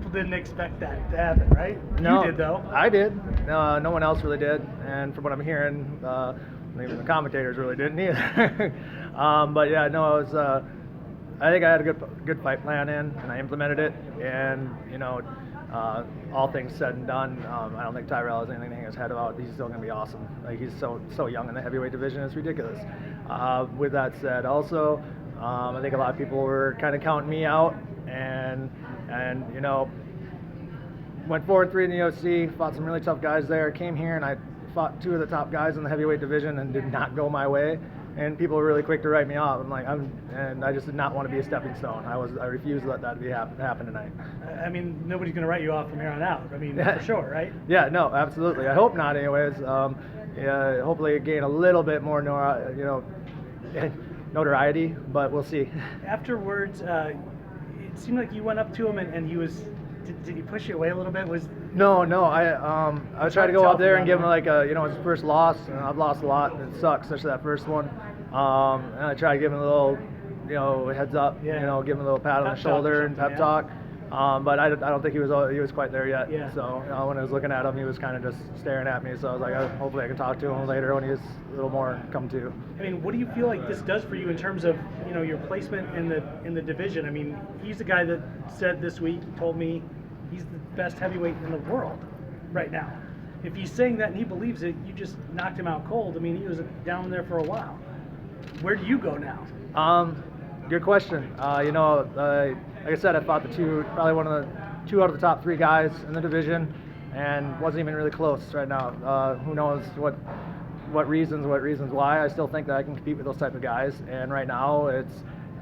people didn't expect that to happen, right? No, You did, though. I did. No one else really did, and from what I'm hearing, even the commentators really didn't either. But yeah, no, it was. I think I had a good fight plan in, and I implemented it. And all things said and done, I don't think Tyrell has anything to hang his head about. He's still going to be awesome. Like, he's so young in the heavyweight division, it's ridiculous. With that said, also, I think a lot of people were kind of counting me out, and went 4-3 in the UFC, fought some really tough guys there, came here and I fought two of the top guys in the heavyweight division and did not go my way. And people were really quick to write me off. And I just did not want to be a stepping stone. I refused to let that happen tonight. I mean, nobody's going to write you off from here on out. I mean, for sure, right? Yeah, no, absolutely. I hope not, anyways. Hopefully gain a little bit more, notoriety, but we'll see. Afterwards, it seemed like you went up to him and he was. Did he push you away a little bit? No. I tried to go out there and give him his first loss. And I've lost a lot, and it sucks, especially that first one. And I tried to give him a little, heads up. Give him a little pat on the shoulder and pep talk. But I don't think he was quite there yet. Yeah. So when I was looking at him, he was kind of just staring at me. So I was like, hopefully I can talk to him later when he's a little more come to. I mean, what do you feel like this does for you in terms of your placement in the division? I mean, he's the guy that said this week, told me he's the best heavyweight in the world right now. If he's saying that and he believes it, you just knocked him out cold. I mean, he was down there for a while. Where do you go now? Good question. Like I said, I fought probably one of the two out of the top three guys in the division, and wasn't even really close right now. Who knows what reasons why? I still think that I can compete with those type of guys, and right now it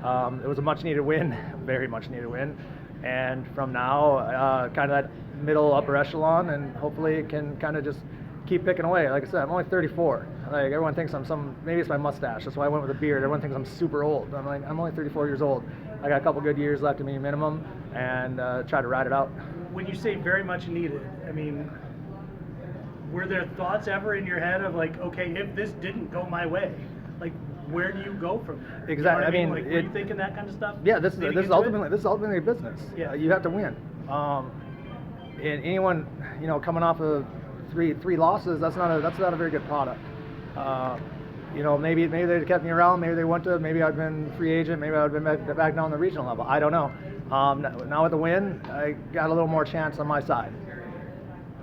was a much needed win, very much needed win. And from now, kind of that middle upper echelon, and hopefully it can kind of just keep picking away. Like I said, I'm only 34. Like, everyone thinks maybe it's my mustache. That's why I went with a beard. Everyone thinks I'm super old. I'm like, I'm only 34 years old. I got a couple good years left of me minimum, and try to ride it out. When you say very much needed, I mean, were there thoughts ever in your head of like, okay, if this didn't go my way, like, where do you go from there? Exactly. You know what I mean, were you thinking that kind of stuff? Yeah, this is ultimately a business. Yeah. You have to win. And anyone coming off of three losses, that's not a very good product. Maybe they'd kept me around. Maybe they wouldn't have. Maybe I'd been free agent. Maybe I'd been back down the regional level. I don't know. Now with the win, I got a little more chance on my side.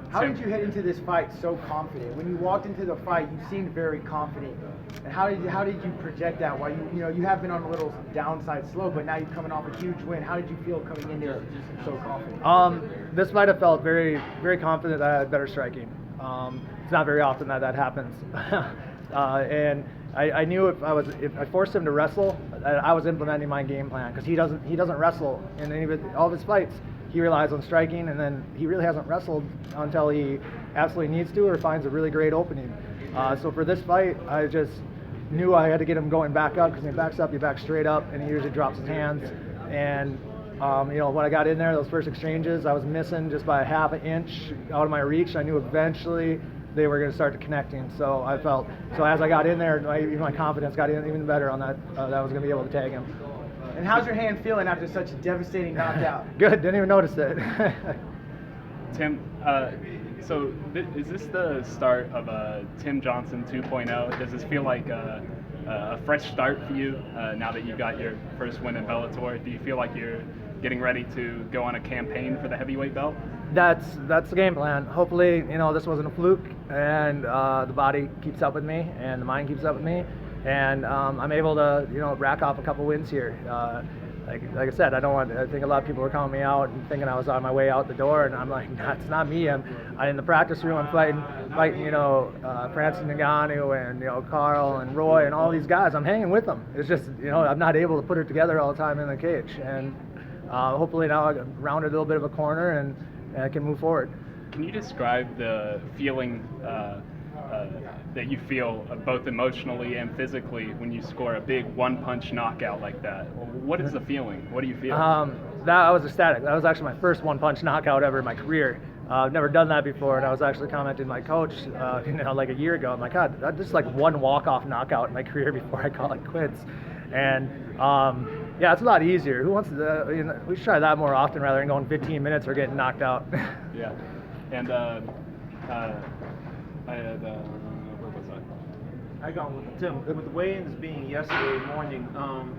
How did you head into this fight so confident? When you walked into the fight, you seemed very confident. And how did you project that? While you have been on a little downside slope, but now you're coming off a huge win. How did you feel coming in there so confident? This fight I felt very, very confident that I had better striking. It's not very often that happens. And I knew if I forced him to wrestle, I was implementing my game plan, because he doesn't wrestle in all of his fights. He relies on striking, and then he really hasn't wrestled until he absolutely needs to or finds a really great opening. So for this fight, I just knew I had to get him going back up, because when he backs up, he backs straight up, and he usually drops his hands. And when I got in there, those first exchanges, I was missing just by a half an inch out of my reach. I knew eventually they were going to start connecting. So as I got in there, my confidence got even better on that. That I was going to be able to tag him. And how's your hand feeling after such a devastating knockout? Good, didn't even notice it. Tim, so is this the start of a Tim Johnson 2.0? Does this feel like a fresh start for you now that you got your first win in Bellator? Do you feel like you're getting ready to go on a campaign for the heavyweight belt? That's the game plan. Hopefully, this wasn't a fluke, and the body keeps up with me, and the mind keeps up with me, and I'm able to rack off a couple wins here. Like I said, I think a lot of people were calling me out and thinking I was on my way out the door, and I'm like, that's not me. I'm in the practice room. I'm fighting Francis Ngannou and Carl and Roy and all these guys. I'm hanging with them. It's just I'm not able to put it together all the time in the cage, and hopefully now I rounded a little bit of a corner and I can move forward. Can you describe the feeling that you feel both emotionally and physically when you score a big one-punch knockout like that? What is the feeling? What do you feel? I was ecstatic. That was actually my first one-punch knockout ever in my career. I've never done that before, and I was actually commenting to my coach, like a year ago. I'm like, God, that's just like one walk-off knockout in my career before I call it quits. And Yeah, it's a lot easier. Who wants to? We should try that more often rather than going 15 minutes or getting knocked out. Yeah. And I had where was I? I got with Tim. With the weigh-ins being yesterday morning,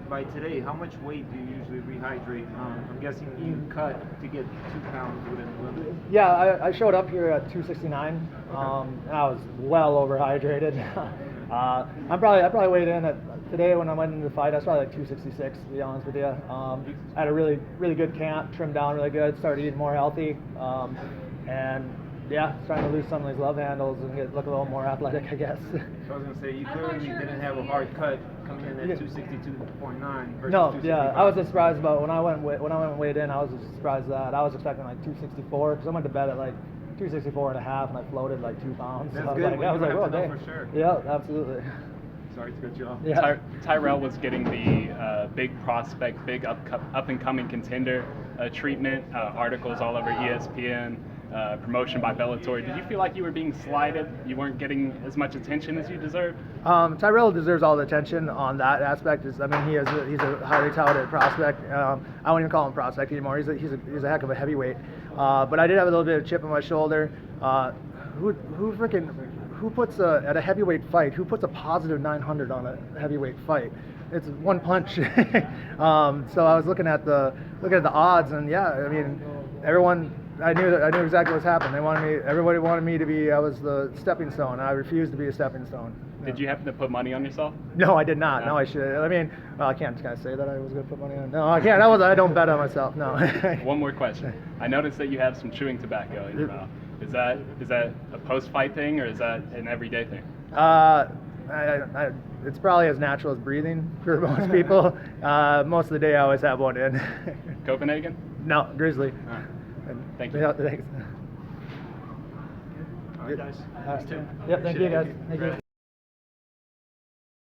by today, how much weight do you usually rehydrate? I'm guessing you cut to get 2 pounds within the limit. Yeah, I showed up here at 269. And I was well overhydrated. I probably weighed in at today when I went into the fight. I was probably like 266 to be honest with you. I had a really good camp, trimmed down really good, started eating more healthy, and yeah, trying to lose some of these love handles and look a little more athletic, I guess. So I was gonna say you clearly didn't have a hard cut coming in at 262.9 versus No, 265. yeah, I was just surprised about when I went and weighed in. I was just surprised that I was expecting like 264 because I went to bed at like 264 and a half and I floated like 2 pounds. That's So I was good like, when I was you like, have oh, to know dang. for sure. Yeah, absolutely. Sorry to cut you off. Yeah. Tyrell was getting the big prospect, big up and coming contender treatment, articles all over ESPN, promotion by Bellator. Did you feel like you were being slighted? You weren't getting as much attention as you deserved? Tyrell deserves all the attention on that aspect. He's a highly touted prospect. I won't even call him prospect anymore. He's a heck of a heavyweight. But I did have a little bit of chip on my shoulder. Who puts at a heavyweight fight? Who puts a positive 900 on a heavyweight fight? It's one punch. So I was looking at the odds, and yeah, I mean, everyone. I knew exactly what was happening. Everybody wanted me to be. I was the stepping stone. I refused to be a stepping stone. Did you happen to put money on yourself? No, I did not. No, I should. I mean, well, I can't kind of say that I was going to put money on. No, I can't. I don't bet on myself. No. One more question. I noticed that you have some chewing tobacco in your mouth. Is that a post-fight thing or is that an everyday thing? It's probably as natural as breathing for most people. Most of the day, I always have one in. Copenhagen? No, Grizzly. Thank you. Yeah, thanks. All right, guys. Yep, thank you guys. Thank you.